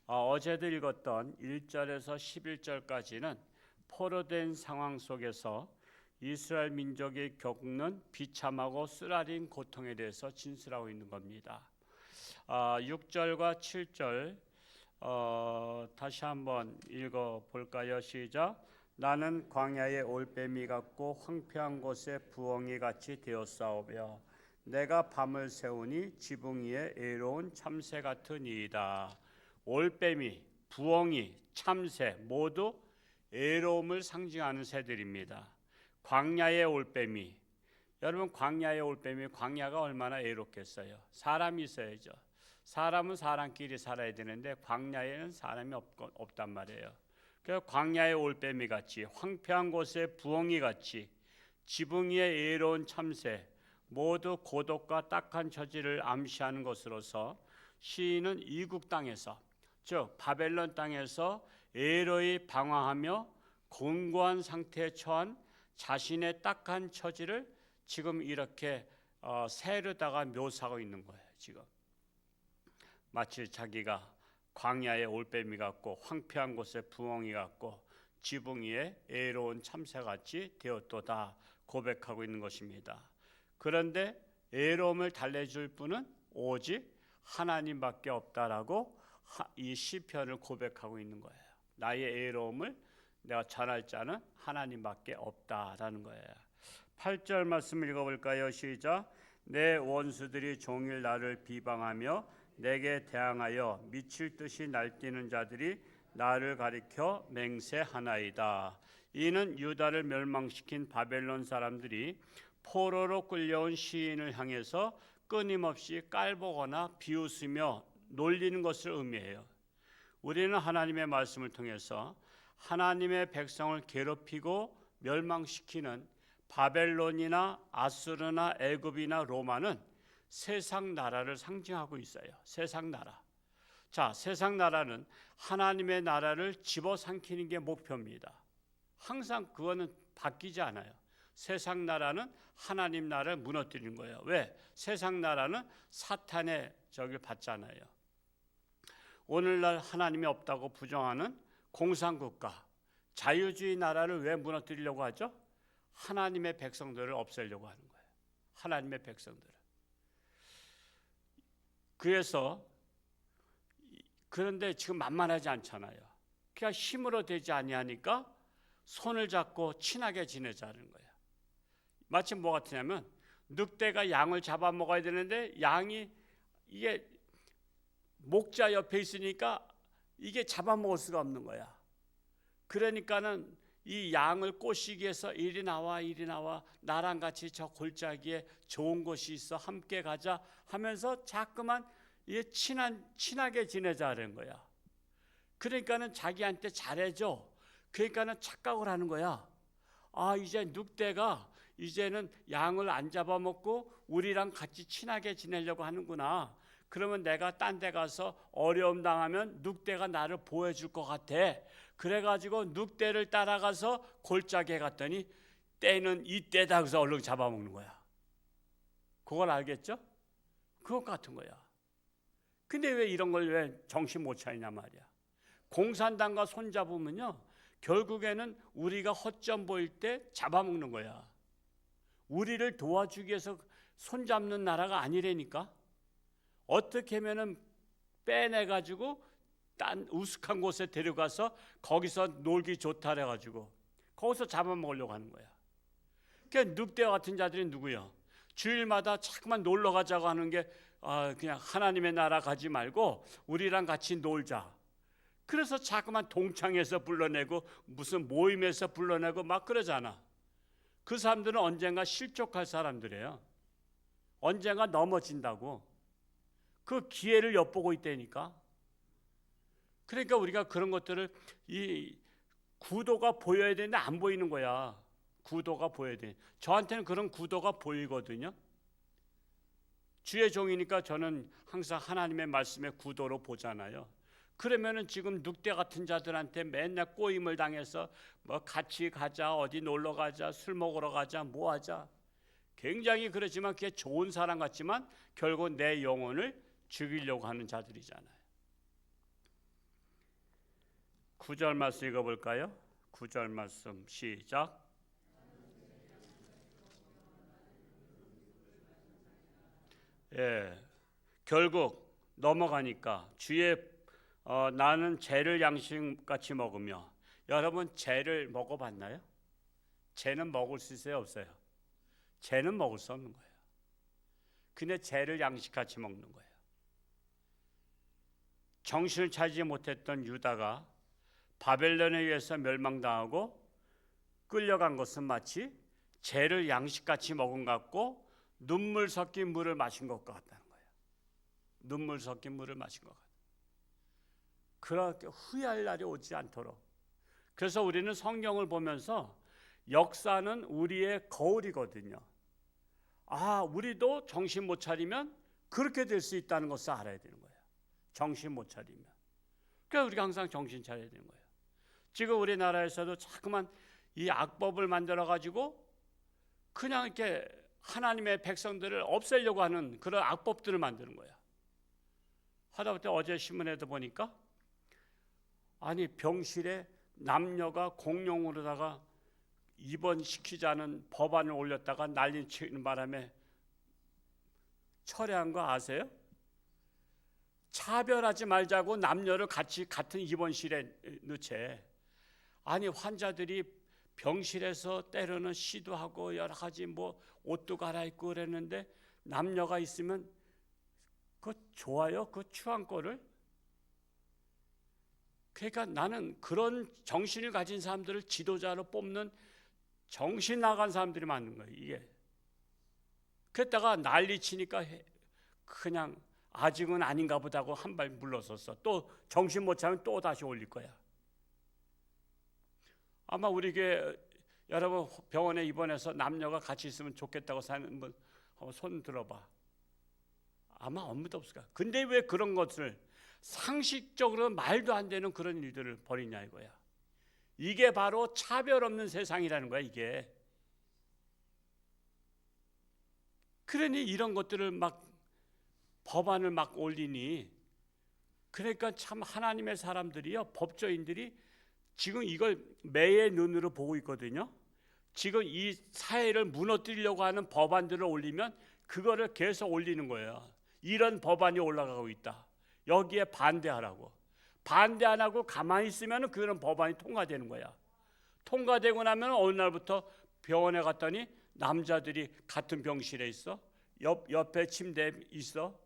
어제도 읽었던 1절에서 11절까지는 포로된 상황 속에서 이스라엘 민족이 겪는 비참하고 쓰라린 고통에 대해서 진술하고 있는 겁니다. 6절과 7절 다시 한번 읽어볼까요? 시작. 나는 광야의 올빼미 같고 황폐한 곳에 부엉이 같이 되었사오며 내가 밤을 새우니 지붕 위에 애로운 참새 같으니이다. 올빼미, 부엉이, 참새 모두 애로움을 상징하는 새들입니다. 광야의 올빼미, 여러분 광야의 올빼미, 광야가 얼마나 애롭겠어요. 사람이 있어야죠. 사람은 사람끼리 살아야 되는데 광야에는 사람이 없단 말이에요. 그래서 광야의 올빼미 같이, 황폐한 곳에 부엉이 같이, 지붕 위에 애로운 참새 모두 고독과 딱한 처지를 암시하는 것으로서 시인은 이국 땅에서, 즉 바벨론 땅에서 애로히 방황하며 곤고한 상태에 처한 자신의 딱한 처지를 지금 이렇게 새로다가 묘사하고 있는 거예요. 지금 마치 자기가 광야의 올빼미 같고 황폐한 곳에 부엉이 같고 지붕 위에 애로운 참새같이 되었도다 고백하고 있는 것입니다. 그런데 애로움을 달래줄 분은 오직 하나님밖에 없다라고 이 시편을 고백하고 있는 거예요. 나의 애로움을 내가 전할 자는 하나님밖에 없다라는 거예요. 8절 말씀을 읽어볼까요? 시작. 내 원수들이 종일 나를 비방하며 내게 대항하여 미칠 듯이 날뛰는 자들이 나를 가리켜 맹세하나이다. 이는 유다를 멸망시킨 바벨론 사람들이 포로로 끌려온 시인을 향해서 끊임없이 깔보거나 비웃으며 놀리는 것을 의미해요. 우리는 하나님의 말씀을 통해서 하나님의 백성을 괴롭히고 멸망시키는 바벨론이나 아수르나 애굽이나 로마는 세상 나라를 상징하고 있어요. 세상 나라. 자, 세상 나라는 하나님의 나라를 집어삼키는 게 목표입니다. 항상 그거는 바뀌지 않아요. 세상 나라는 하나님 나라를 무너뜨리는 거예요. 왜? 세상 나라는 사탄의 적을 받잖아요. 오늘날 하나님이 없다고 부정하는 공산국가, 자유주의 나라를 왜 무너뜨리려고 하죠? 하나님의 백성들을 없애려고 하는 거예요. 하나님의 백성들을. 그런데 지금 만만하지 않잖아요. 그냥 힘으로 되지 아니하니까 손을 잡고 친하게 지내자는 거예요. 마치 뭐 같으냐면 늑대가 양을 잡아먹어야 되는데 양이 이게 목자 옆에 있으니까 이게 잡아먹을 수가 없는 거야. 그러니까는 이 양을 꼬시기 위해서 이리 나와 나랑 같이 저 골짜기에 좋은 곳이 있어 함께 가자 하면서 자꾸만 친하게 지내자는 거야. 그러니까는 자기한테 잘해줘. 그러니까는 착각을 하는 거야. 이제 늑대가 이제는 양을 안 잡아먹고 우리랑 같이 친하게 지내려고 하는구나. 그러면 내가 딴 데 가서 어려움 당하면 늑대가 나를 보호해줄 것 같아. 그래가지고 늑대를 따라가서 골짜기에 갔더니 때는 이때다 그래서 얼른 잡아먹는 거야. 그걸 알겠죠? 그것 같은 거야. 근데 왜 이런 걸 왜 정신 못 차리냐 말이야. 공산당과 손잡으면요 결국에는 우리가 허점 보일 때 잡아먹는 거야. 우리를 도와주기 위해서 손잡는 나라가 아니라니까. 어떻게 하면은 빼내가지고 딴 우스한 곳에 데려가서 거기서 놀기 좋다 해가지고 거기서 잡아먹으려고 하는 거야. 그러니까 늑대와 같은 자들이 누구야? 주일마다 자꾸만 놀러 가자고 하는 게 그냥 하나님의 나라 가지 말고 우리랑 같이 놀자. 그래서 자꾸만 동창회에서 불러내고 무슨 모임에서 불러내고 막 그러잖아. 그 사람들은 언젠가 실족할 사람들이에요. 언젠가 넘어진다고. 그 기회를 엿보고 있다니까. 그러니까 우리가 그런 것들을 이 구도가 보여야 되는데 안 보이는 거야. 구도가 보여야 돼. 저한테는 그런 구도가 보이거든요. 주의 종이니까 저는 항상 하나님의 말씀의 구도로 보잖아요. 그러면은 지금 늑대 같은 자들한테 맨날 꼬임을 당해서 뭐 같이 가자, 어디 놀러 가자, 술 먹으러 가자, 뭐 하자. 굉장히 그렇지만 그게 좋은 사람 같지만 결국 내 영혼을 죽이려고 하는 자들이잖아요. 9절 말씀 읽어볼까요? 9절 말씀 시작. 예, 결국 넘어가니까 주의 나는 죄를 양식같이 먹으며, 여러분 죄를 먹어봤나요? 죄는 먹을 수 있어요, 없어요? 죄는 먹을 수 없는 거예요. 근데 죄를 양식같이 먹는 거예요. 정신을 차리지 못했던 유다가 바벨론에 의해서 멸망당하고 끌려간 것은 마치 죄를 양식같이 먹은 것 같고 눈물 섞인 물을 마신 것 같다는 거예요. 눈물 섞인 물을 마신 것 같아요. 그렇게 후회할 날이 오지 않도록. 그래서 우리는 성경을 보면서 역사는 우리의 거울이거든요. 우리도 정신 못 차리면 그렇게 될 수 있다는 것을 알아야 되는 거예요. 정신 못 차리면. 그러니까 우리가 항상 정신 차려야 되는 거예요. 지금 우리나라에서도 자꾸만 이 악법을 만들어 가지고 그냥 이렇게 하나님의 백성들을 없애려고 하는 그런 악법들을 만드는 거야. 하다못해 어제 신문에도 보니까 병실에 남녀가 공용으로다가 입원시키자는 법안을 올렸다가 난리 치는 바람에 철회한 거 아세요? 차별하지 말자고 남녀를 같은 입원실에 넣지. 환자들이 병실에서 때로는 시도하고 여러 가지 옷도 갈아입고 그랬는데 남녀가 있으면 그거 좋아요? 그 추한 거를? 그러니까 나는 그런 정신을 가진 사람들을 지도자로 뽑는 정신 나간 사람들이 많은 거예요, 이게. 그랬다가 난리 치니까 그냥 아직은 아닌가 보다고 한 발 물러섰어. 또 정신 못 차면 또 다시 올릴 거야. 아마 우리 교회 여러분 병원에 입원해서 남녀가 같이 있으면 좋겠다고 사는 분 한번 손 들어봐. 아마 아무도 없을 거야. 근데 왜 그런 것을 상식적으로 말도 안 되는 그런 일들을 벌이냐 이거야. 이게 바로 차별 없는 세상이라는 거야, 이게. 그러니 이런 것들을 법안을 올리니, 그러니까 참 하나님의 사람들이요, 법조인들이 지금 이걸 매의 눈으로 보고 있거든요. 지금 이 사회를 무너뜨리려고 하는 법안들을 올리면 그거를 계속 올리는 거예요. 이런 법안이 올라가고 있다. 여기에 반대하라고. 반대 안 하고 가만히 있으면 그런 법안이 통과되는 거야. 통과되고 나면 어느 날부터 병원에 갔더니 남자들이 같은 병실에 있어. 옆에 침대에 있어.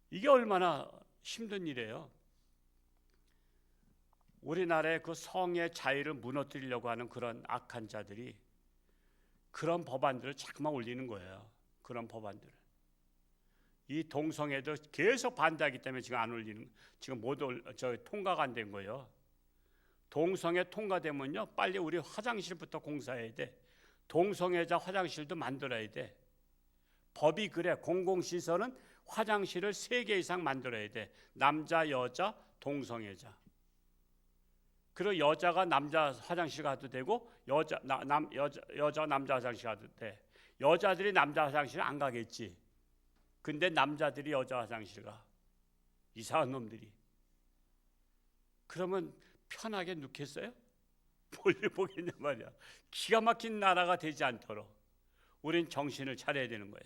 이게 얼마나 힘든 일이에요. 우리나라의 그 성의 자유를 무너뜨리려고 하는 그런 악한 자들이 그런 법안들을 자꾸만 올리는 거예요. 그런 법안들을. 이 동성애도 계속 반대하기 때문에 지금 안 올리는, 지금 통과가 안 된 거예요. 동성애 통과되면요, 빨리 우리 화장실부터 공사해야 돼. 동성애자 화장실도 만들어야 돼. 법이 그래. 공공시설은 화장실을 3개 이상 만들어야 돼. 남자, 여자, 동성애자. 그리고 여자가 남자 화장실 가도 되고 여자가 남자 화장실 가도 돼. 여자들이 남자 화장실 안 가겠지. 근데 남자들이 여자 화장실 가. 이상한 놈들이. 그러면 편하게 눕겠어요? 볼일 보겠냐 말이야. 기가 막힌 나라가 되지 않도록 우린 정신을 차려야 되는 거야.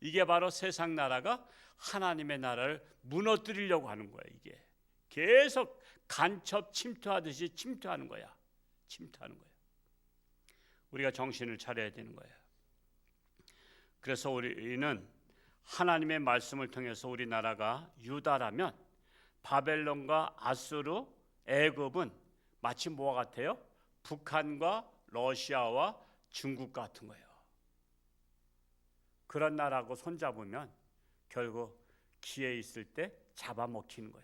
이게 바로 세상 나라가 하나님의 나라를 무너뜨리려고 하는 거야. 이게 계속 간첩 침투하듯이 침투하는 거야. 침투하는 거야. 우리가 정신을 차려야 되는 거야. 그래서 우리는 하나님의 말씀을 통해서 우리나라가 유다라면 바벨론과 아수르, 애굽은 마치 뭐와 같아요? 북한과 러시아와 중국 같은 거예요. 그런 나라하고 손잡으면 결국 기회 있을 때 잡아먹히는 거야.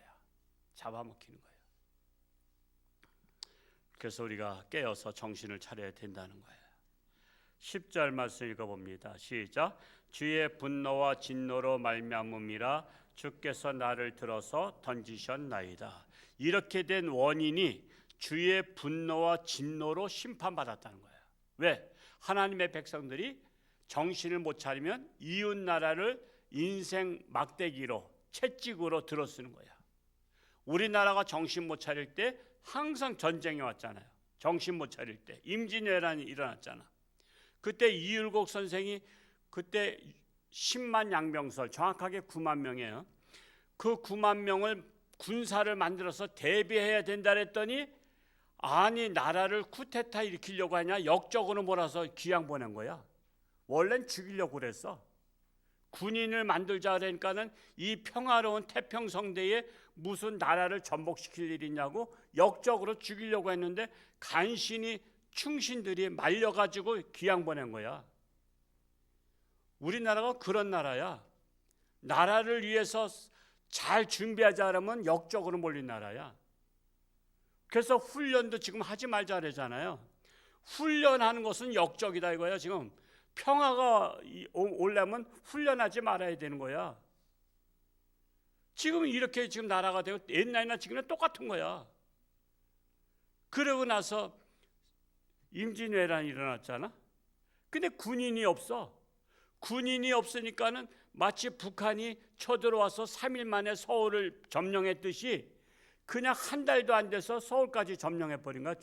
잡아먹히는 거야. 그래서 우리가 깨어서 정신을 차려야 된다는 거예요. 10절 말씀 읽어봅니다. 시작. 주의 분노와 진노로 말미암음이라 주께서 나를 들어서 던지셨나이다. 이렇게 된 원인이 주의 분노와 진노로 심판받았다는 거예요. 왜? 하나님의 백성들이 정신을 못 차리면 이웃 나라를 인생 막대기로 채찍으로 들어쓰는 거야. 우리나라가 정신 못 차릴 때 항상 전쟁이 왔잖아요. 정신 못 차릴 때 임진왜란이 일어났잖아. 그때 이율곡 선생이 그때 10만 양병설, 정확하게 9만 명이에요. 그 9만 명을 군사를 만들어서 대비해야 된다 했더니 아니 나라를 쿠데타 일으키려고 하냐, 역적으로 몰아서 귀양 보낸 거야. 원래는 죽이려고 그랬어. 군인을 만들자 그러니까는 이 평화로운 태평성대에 무슨 나라를 전복시킬 일이냐고 역적으로 죽이려고 했는데 간신히 충신들이 말려가지고 귀양 보낸 거야. 우리나라가 그런 나라야. 나라를 위해서 잘 준비하자 하면 역적으로 몰린 나라야. 그래서 훈련도 지금 하지 말자 그러잖아요. 훈련하는 것은 역적이다 이거야. 지금 평화가 오려면 훈련하지 말아야 되는 거야. 지금 이렇게 지금 나라가 되고 옛날이나 지금은 똑같은 거야. 그러고 나서 임진왜란이 일어났잖아. 근데 군인이 없어. 군인이 없으니까는 마치 북한이 쳐들어와서 3일 만에 서울을 점령했듯이 그냥 한 달도 안 돼서 서울까지 점령해버린 거야.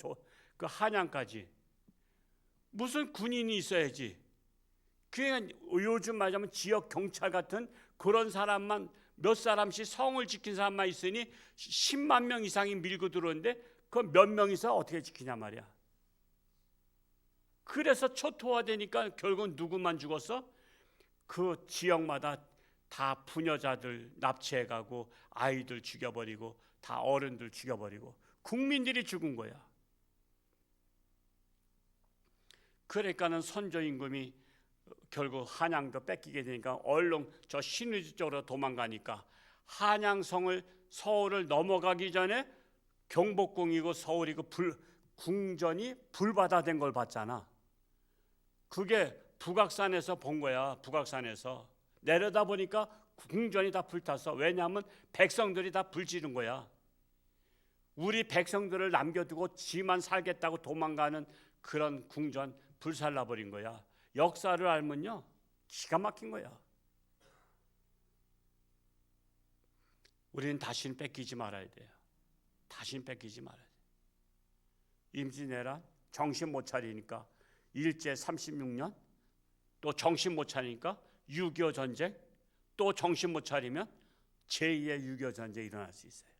그 한양까지. 무슨 군인이 있어야지. 그냥 요즘 말하자면 지역 경찰 같은 그런 사람만 몇 사람씩 성을 지킨 사람만 있으니 10만 명 이상이 밀고 들어오는데 그 몇 명이서 어떻게 지키냐 말이야. 그래서 초토화되니까 결국 누구만 죽었어? 그 지역마다 다 부녀자들 납치해가고 아이들 죽여버리고 다 어른들 죽여버리고 국민들이 죽은 거야. 그러니까는 선조 임금이 결국 한양도 뺏기게 되니까 얼른 저 신의주 쪽으로 도망가니까 한양성을 서울을 넘어가기 전에 경복궁이고 서울이고 궁전이 불바다된 걸 봤잖아. 그게 북악산에서 본 거야. 북악산에서 내려다 보니까 궁전이 다 불탔어. 왜냐하면 백성들이 다 불지른 거야. 우리 백성들을 남겨두고 지만 살겠다고 도망가는 그런 궁전 불살라버린 거야. 역사를 알면요 기가 막힌 거야. 우리는 다시는 뺏기지 말아야 돼요. 다시는 뺏기지 말아야 돼. 임진왜란 정신 못 차리니까 일제 36년, 또 정신 못 차리니까 6.25 전쟁, 또 정신 못 차리면 제2의 6.25 전쟁이 일어날 수 있어요.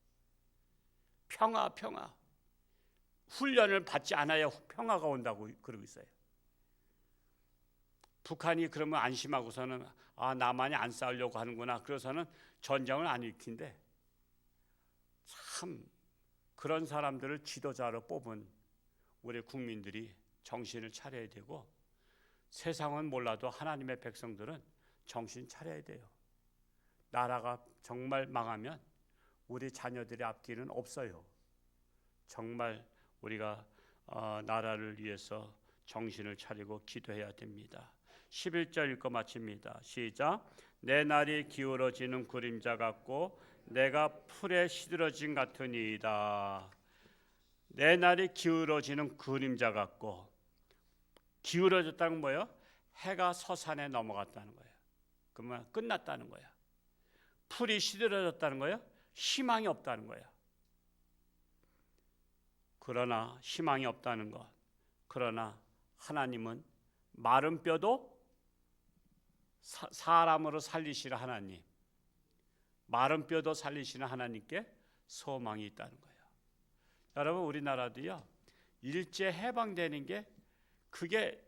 평화. 훈련을 받지 않아야 평화가 온다고 그러고 있어요. 북한이 그러면 안심하고서는 나만이 안 싸우려고 하는구나. 그래서는 전쟁을 안 일으킨대. 참 그런 사람들을 지도자로 뽑은 우리 국민들이 정신을 차려야 되고, 세상은 몰라도 하나님의 백성들은 정신 차려야 돼요. 나라가 정말 망하면 우리 자녀들의 앞길은 없어요. 정말 우리가 나라를 위해서 정신을 차리고 기도해야 됩니다. 11절 읽고 마칩니다. 시작. 내 날이 기울어지는 그림자 같고 내가 풀에 시들어진 같으니이다. 내 날이 기울어지는 그림자 같고, 기울어졌다는 건 뭐예요? 해가 서산에 넘어갔다는 거예요. 그러면 끝났다는 거야. 풀이 시들어졌다는 거예요. 희망이 없다는 거야. 그러나 희망이 없다는 것. 그러나 하나님은 마른 뼈도 사람으로 살리시는 하나님, 마른 뼈도 살리시는 하나님께 소망이 있다는 거예요. 여러분, 우리나라도요 일제 해방되는 게 그게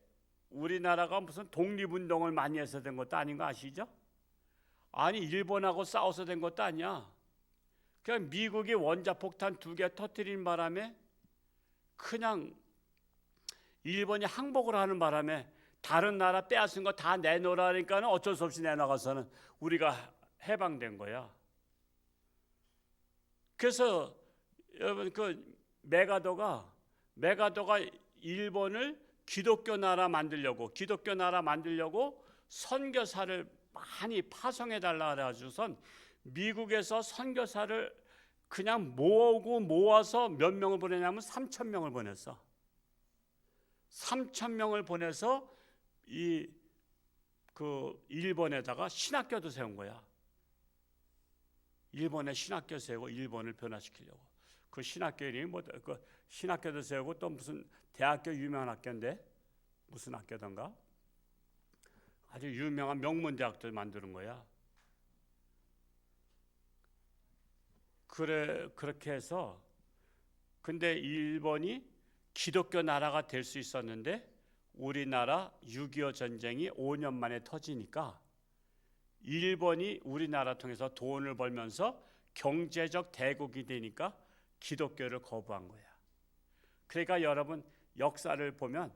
우리나라가 무슨 독립운동을 많이 해서 된 것도 아닌 거 아시죠? 아니 일본하고 싸워서 된 것도 아니야. 그냥 미국이 원자폭탄 2개 터뜨린 바람에 그냥 일본이 항복을 하는 바람에 다른 나라 빼앗은 거 다 내놓으라니까 어쩔 수 없이 내놔가서는 우리가 해방된 거야. 그래서 여러분 그 메가더가 일본을 기독교 나라 만들려고 선교사를 많이 파송해 달라 그래가지고선 미국에서 선교사를 그냥 모아서 몇 명을 보내냐면 3,000명을 보냈어. 3,000명을 보내서 그 일본에다가 신학교도 세운 거야. 일본에 신학교 세우고 일본을 변화시키려고. 그 신학교 이름이 그 신학교도 세우고 또 무슨 대학교 유명한 학교인데 무슨 학교던가 아주 유명한 명문 대학들 만드는 거야. 그렇게 해서 근데 일본이 기독교 나라가 될 수 있었는데 우리나라 6.25 전쟁이 5년 만에 터지니까 일본이 우리나라 통해서 돈을 벌면서 경제적 대국이 되니까 기독교를 거부한 거야. 그러니까 여러분 역사를 보면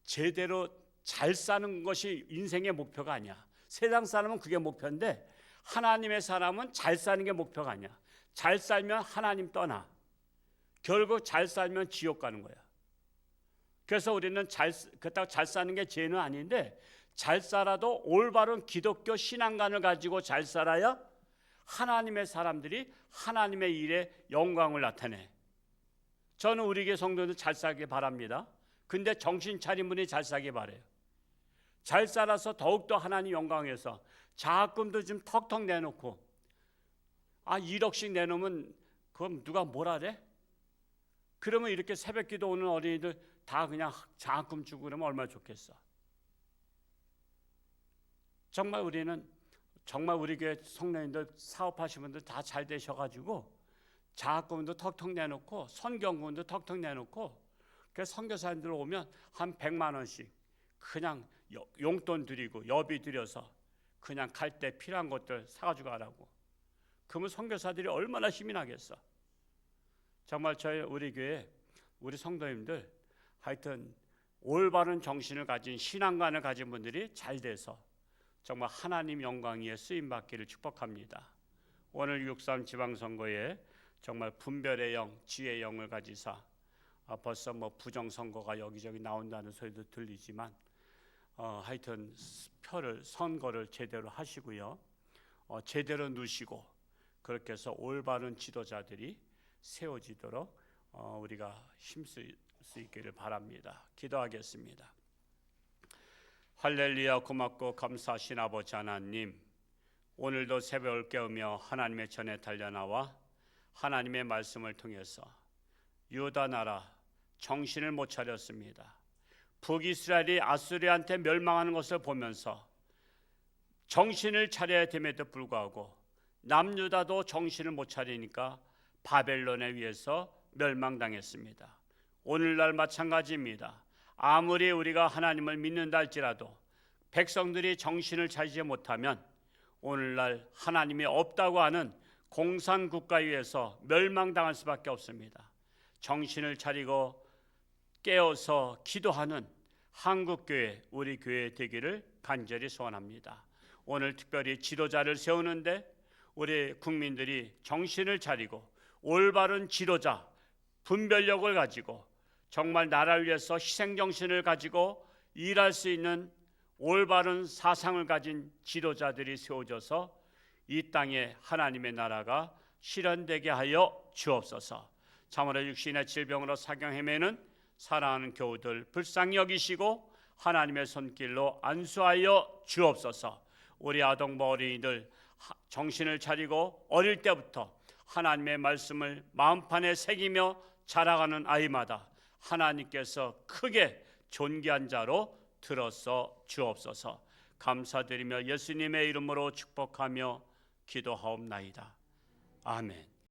제대로 잘 사는 것이 인생의 목표가 아니야. 세상 사람은 그게 목표인데 하나님의 사람은 잘 사는 게 목표가 아니야. 잘 살면 하나님 떠나. 결국 잘 살면 지옥 가는 거야. 그래서 우리는 그렇다고 잘 사는 게 죄는 아닌데 잘 살아도 올바른 기독교 신앙관을 가지고 잘 살아야 하나님의 사람들이 하나님의 일에 영광을 나타내. 저는 우리 교회 성도들 잘 살길 바랍니다. 근데 정신 차린 분이 잘 살길 바래요. 잘 살아서 더욱더 하나님 영광에서 자금도 좀 턱턱 내놓고 1억씩 내놓으면 그럼 누가 뭐라 그래? 그러면 이렇게 새벽기도 오는 어린이들 다 그냥 장학금 주고 그러면 얼마나 좋겠어. 정말 우리는 정말 우리 교회 성도님들 사업하시는 분들 다 잘 되셔가지고 장학금도 턱턱 내놓고 선경금도 턱턱 내놓고 그래서 선교사님들 오면 한 100만 원씩 그냥 용돈 드리고 여비 드려서 그냥 갈 때 필요한 것들 사가지고 가라고. 그러면 선교사들이 얼마나 힘이 나겠어. 정말 우리 교회 우리 성도님들 하여튼 올바른 정신을 가진 신앙관을 가진 분들이 잘 돼서 정말 하나님 영광 위에 쓰임 받기를 축복합니다. 오늘 6.3 지방선거에 정말 분별의 영, 지혜의 영을 가지사 벌써 부정선거가 여기저기 나온다는 소리도 들리지만 하여튼 선거를 제대로 하시고요. 제대로 누시고 그렇게 해서 올바른 지도자들이 세워지도록 우리가 힘쓸 수 있기를 바랍니다. 기도하겠습니다. 할렐루야. 고맙고 감사하신 아버지 하나님, 오늘도 새벽을 깨우며 하나님의 전에 달려나와 하나님의 말씀을 통해서 유다 나라 정신을 못 차렸습니다. 북이스라엘이 아수리한테 멸망하는 것을 보면서 정신을 차려야 됨에도 불구하고 남유다도 정신을 못 차리니까 바벨론에 의해서 멸망당했습니다. 오늘날 마찬가지입니다. 아무리 우리가 하나님을 믿는다 할지라도 백성들이 정신을 차리지 못하면 오늘날 하나님이 없다고 하는 공산국가에 의해서 멸망당할 수밖에 없습니다. 정신을 차리고 깨어서 기도하는 한국교회, 우리 교회 되기를 간절히 소원합니다. 오늘 특별히 지도자를 세우는데 우리 국민들이 정신을 차리고 올바른 지도자, 분별력을 가지고 정말 나라를 위해서 희생정신을 가지고 일할 수 있는 올바른 사상을 가진 지도자들이 세워져서 이 땅에 하나님의 나라가 실현되게 하여 주옵소서. 참으로 육신의 질병으로 사경 헤매는 사랑하는 교우들 불쌍히 여기시고 하나님의 손길로 안수하여 주옵소서. 우리 아동부 어린이들 정신을 차리고 어릴 때부터 하나님의 말씀을 마음판에 새기며 자라가는 아이마다 하나님께서 크게 존귀한 자로 들어서 주옵소서. 감사드리며 예수님의 이름으로 축복하며 기도하옵나이다. 아멘.